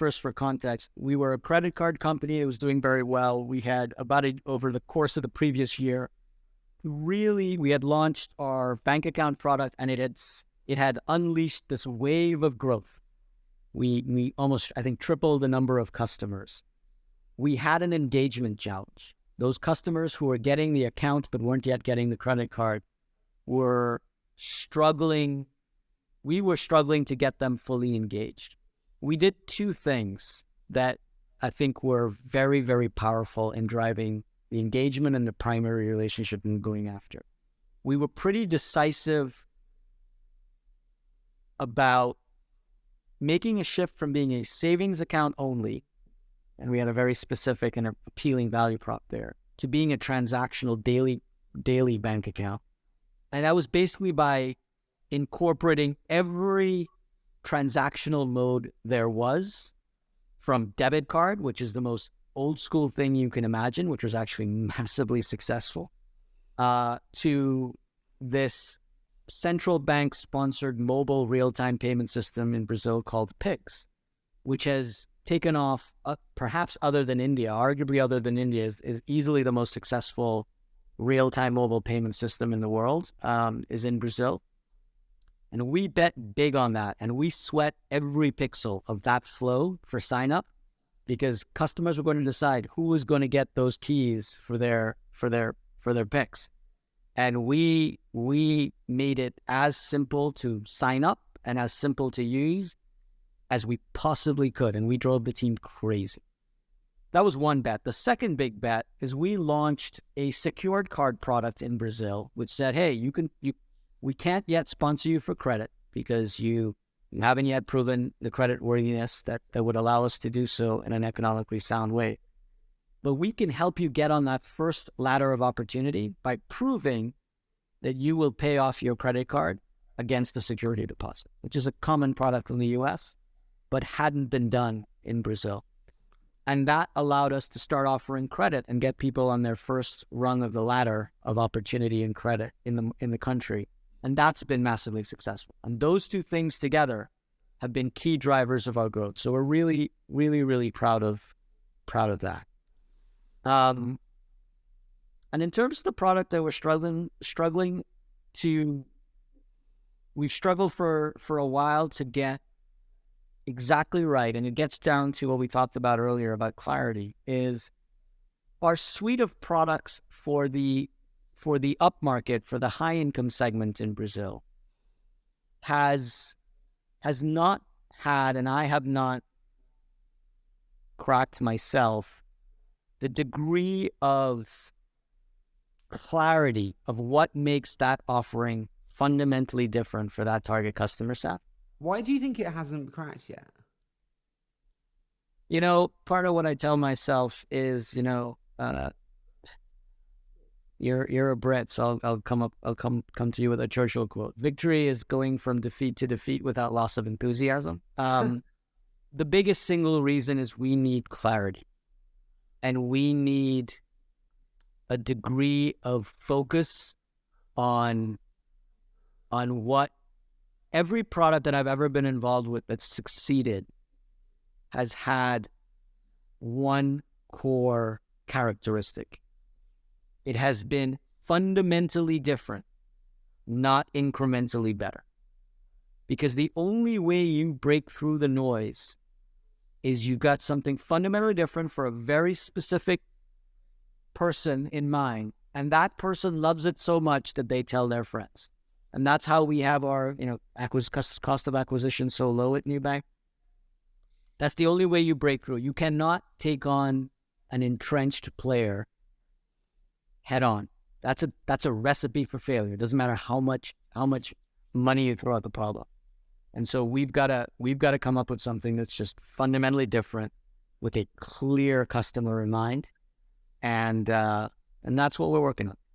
first for context. We were a credit card company. It was doing very well. We had over the course of the previous year, we had launched our bank account product, and it had unleashed this wave of growth. We almost, I think, tripled the number of customers. We had an engagement challenge. Those customers who were getting the account but weren't yet getting the credit card were struggling. We were struggling to get them fully engaged. We did two things that I think were very, very powerful in driving the engagement and the primary relationship and going after. We were pretty decisive about making a shift from being a savings account only, and we had a very specific and appealing value prop there, to being a transactional daily bank account. And that was basically by incorporating every transactional mode there was, from debit card, which is the most old school thing you can imagine, which was actually massively successful, to this central bank sponsored mobile real-time payment system in Brazil called Pix, which has taken off, perhaps other than India, arguably other than India, is easily the most successful real-time mobile payment system in the world, is in Brazil. And we bet big on that, and we sweat every pixel of that flow for sign up, because customers were going to decide who was going to get those keys for their Pix. And we made it as simple to sign up and as simple to use as we possibly could, and we drove the team crazy. That was one bet. The second big bet is we launched a secured card product in Brazil, which said, hey, we can't yet sponsor you for credit because you haven't yet proven the credit worthiness that would allow us to do so in an economically sound way. But we can help you get on that first ladder of opportunity by proving that you will pay off your credit card against a security deposit, which is a common product in the US, but hadn't been done in Brazil. And that allowed us to start offering credit and get people on their first rung of the ladder of opportunity and credit in the country. And that's been massively successful. And those two things together have been key drivers of our growth. So we're really, really, really proud of that. And in terms of the product that we're we've struggled for a while to get exactly right. And it gets down to what we talked about earlier about clarity, is our suite of products for the upmarket, for the high income segment in Brazil has not had, and I have not cracked myself, the degree of clarity of what makes that offering fundamentally different for that target customer set. Why do you think it hasn't cracked yet? Part of what I tell myself is, you're a Brit, so I'll come to you with a Churchill quote. Victory is going from defeat to defeat without loss of enthusiasm. The biggest single reason is we need clarity, and we need a degree of focus on what every product that I've ever been involved with that's succeeded has had one core characteristic. It has been fundamentally different, not incrementally better. Because the only way you break through the noise is you got something fundamentally different for a very specific person in mind, and that person loves it so much that they tell their friends. And that's how we have our, cost of acquisition so low at Nubank. That's the only way you break through. You cannot take on an entrenched player head on. That's a recipe for failure. It doesn't matter how much money you throw at the problem. And so we've got to come up with something that's just fundamentally different with a clear customer in mind, and that's what we're working on.